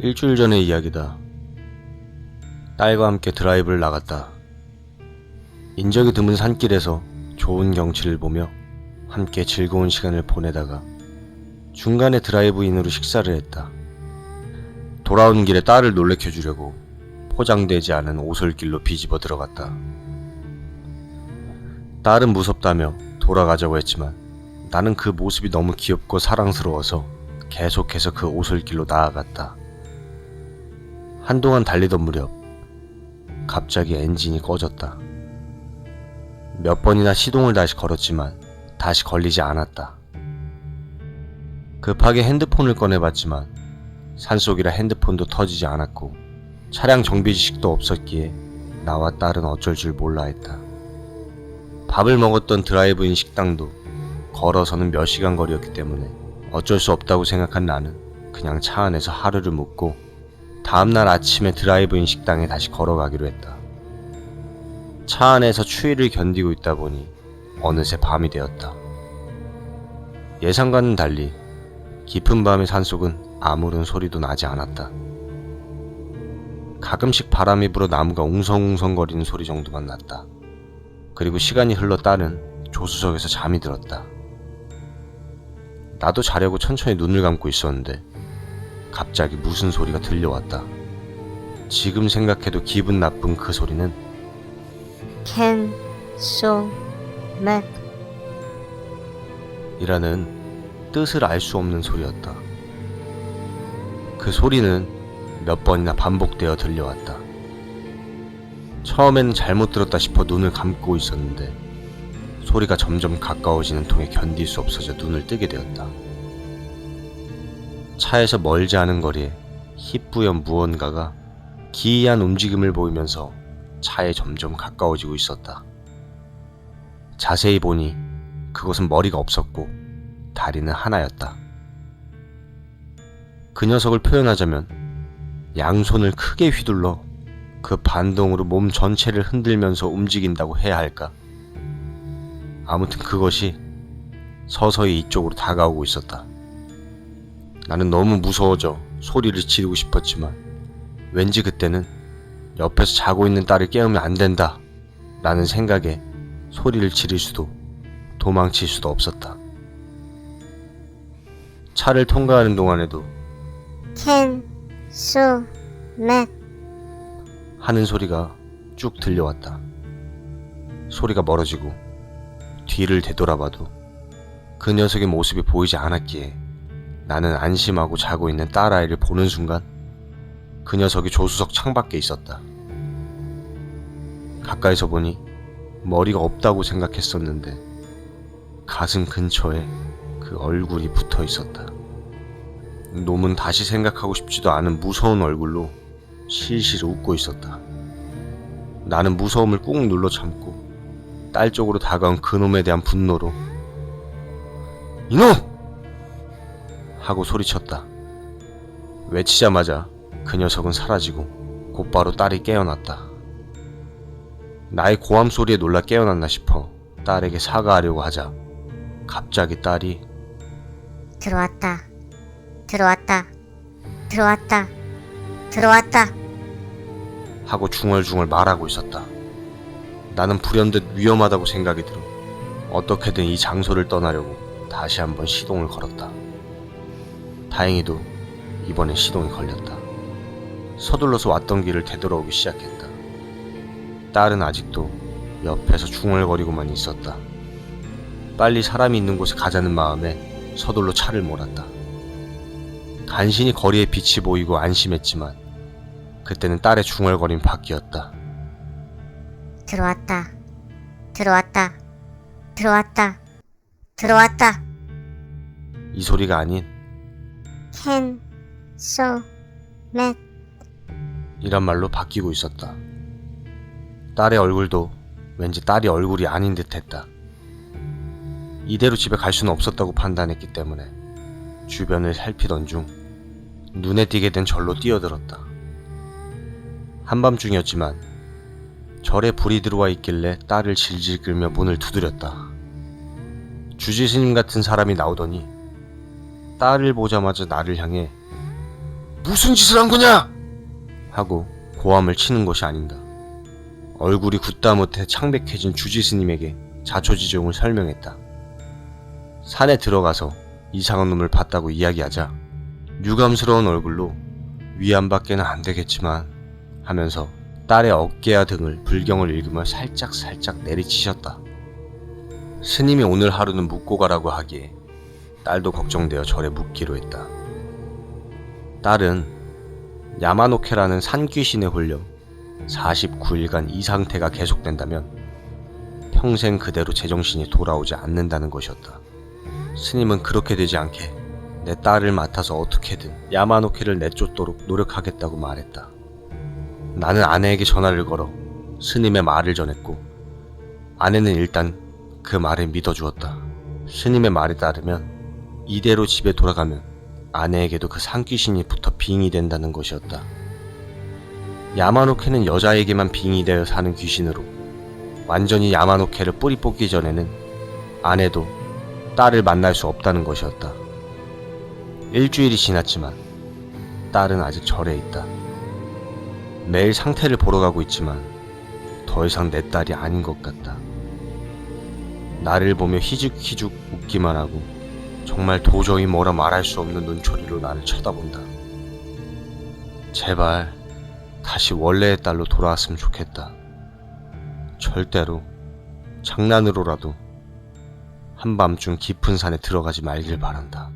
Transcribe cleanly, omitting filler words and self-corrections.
일주일 전의 이야기다. 딸과 함께 드라이브를 나갔다. 인적이 드문 산길에서 좋은 경치를 보며 함께 즐거운 시간을 보내다가 중간에 드라이브인으로 식사를 했다. 돌아오는 길에 딸을 놀래켜주려고 포장되지 않은 오솔길로 비집어 들어갔다. 딸은 무섭다며 돌아가자고 했지만 나는 그 모습이 너무 귀엽고 사랑스러워서 계속해서 그 오솔길로 나아갔다. 한동안 달리던 무렵 갑자기 엔진이 꺼졌다. 몇 번이나 시동을 다시 걸었지만 다시 걸리지 않았다. 급하게 핸드폰을 꺼내봤지만 산속이라 핸드폰도 터지지 않았고 차량 정비 지식도 없었기에 나와 딸은 어쩔 줄 몰라 했다. 밥을 먹었던 드라이브인 식당도 걸어서는 몇 시간 거리였기 때문에 어쩔 수 없다고 생각한 나는 그냥 차 안에서 하루를 묵고 다음날 아침에 드라이브인 식당에 다시 걸어가기로 했다. 차 안에서 추위를 견디고 있다 보니 어느새 밤이 되었다. 예상과는 달리 깊은 밤의 산속은 아무런 소리도 나지 않았다. 가끔씩 바람이 불어 나무가 웅성웅성거리는 소리 정도만 났다. 그리고 시간이 흘러 딸은 조수석에서 잠이 들었다. 나도 자려고 천천히 눈을 감고 있었는데 갑자기 무슨 소리가 들려왔다. 지금 생각해도 기분 나쁜 그 소리는 Can so make 이라는 뜻을 알 수 없는 소리였다. 그 소리는 몇 번이나 반복되어 들려왔다. 처음에는 잘못 들었다 싶어 눈을 감고 있었는데 소리가 점점 가까워지는 통에 견딜 수 없어져 눈을 뜨게 되었다. 차에서 멀지 않은 거리에 희뿌연 무언가가 기이한 움직임을 보이면서 차에 점점 가까워지고 있었다. 자세히 보니 그것은 머리가 없었고 다리는 하나였다. 그 녀석을 표현하자면 양손을 크게 휘둘러 그 반동으로 몸 전체를 흔들면서 움직인다고 해야 할까? 아무튼 그것이 서서히 이쪽으로 다가오고 있었다. 나는 너무 무서워져 소리를 지르고 싶었지만 왠지 그때는 옆에서 자고 있는 딸을 깨우면 안 된다 라는 생각에 소리를 지를 수도 도망칠 수도 없었다. 차를 통과하는 동안에도 Can so make 하는 소리가 쭉 들려왔다. 소리가 멀어지고 뒤를 되돌아봐도 그 녀석의 모습이 보이지 않았기에 나는 안심하고 자고 있는 딸아이를 보는 순간 그 녀석이 조수석 창밖에 있었다. 가까이서 보니 머리가 없다고 생각했었는데 가슴 근처에 그 얼굴이 붙어 있었다. 놈은 다시 생각하고 싶지도 않은 무서운 얼굴로 실실 웃고 있었다. 나는 무서움을 꾹 눌러 참고 딸 쪽으로 다가온 그놈에 대한 분노로 이놈! 하고 소리쳤다. 외치자마자 그 녀석은 사라지고 곧바로 딸이 깨어났다. 나의 고함 소리에 놀라 깨어났나 싶어 딸에게 사과하려고 하자 갑자기 딸이 들어왔다. 들어왔다. 들어왔다. 들어왔다. 하고 중얼중얼 말하고 있었다. 나는 불현듯 위험하다고 생각이 들어 어떻게든 이 장소를 떠나려고 다시 한번 시동을 걸었다. 다행히도 이번엔 시동이 걸렸다. 서둘러서 왔던 길을 되돌아오기 시작했다. 딸은 아직도 옆에서 중얼거리고만 있었다. 빨리 사람이 있는 곳에 가자는 마음에 서둘러 차를 몰았다. 간신히 거리에 빛이 보이고 안심했지만 그때는 딸의 중얼거림 밖이었다. 들어왔다. 들어왔다. 들어왔다. 들어왔다. 이 소리가 아닌 Can so make 이란 말로 바뀌고 있었다. 딸의 얼굴도 왠지 딸이 얼굴이 아닌 듯 했다. 이대로 집에 갈 수는 없었다고 판단했기 때문에 주변을 살피던 중 눈에 띄게 된 절로 뛰어들었다. 한밤중이었지만 절에 불이 들어와 있길래 딸을 질질 끌며 문을 두드렸다. 주지스님 같은 사람이 나오더니 딸을 보자마자 나를 향해 무슨 짓을 한 거냐? 하고 고함을 치는 것이 아닌가. 얼굴이 굳다 못해 창백해진 주지 스님에게 자초지종을 설명했다. 산에 들어가서 이상한 놈을 봤다고 이야기하자 유감스러운 얼굴로 위안받게는 안 되겠지만 하면서 딸의 어깨와 등을 불경을 읽으며 살짝 내리치셨다. 스님이 오늘 하루는 묵고 가라고 하기에 딸도 걱정되어 절에 묵기로 했다. 딸은 야마노케라는 산귀신에 홀려 49일간 이 상태가 계속된다면 평생 그대로 제정신이 돌아오지 않는다는 것이었다. 스님은 그렇게 되지 않게 내 딸을 맡아서 어떻게든 야마노케를 내쫓도록 노력하겠다고 말했다. 나는 아내에게 전화를 걸어 스님의 말을 전했고 아내는 일단 그 말을 믿어주었다. 스님의 말에 따르면 이대로 집에 돌아가면 아내에게도 그 산귀신이 붙어 빙이 된다는 것이었다. 야마노케는 여자에게만 빙이 되어 사는 귀신으로 완전히 야마노케를 뿌리 뽑기 전에는 아내도 딸을 만날 수 없다는 것이었다. 일주일이 지났지만 딸은 아직 절에 있다. 매일 상태를 보러 가고 있지만 더 이상 내 딸이 아닌 것 같다. 나를 보며 희죽희죽 웃기만 하고 정말 도저히 뭐라 말할 수 없는 눈초리로 나를 쳐다본다. 제발 다시 원래의 딸로 돌아왔으면 좋겠다. 절대로 장난으로라도 한밤중 깊은 산에 들어가지 말길 바란다.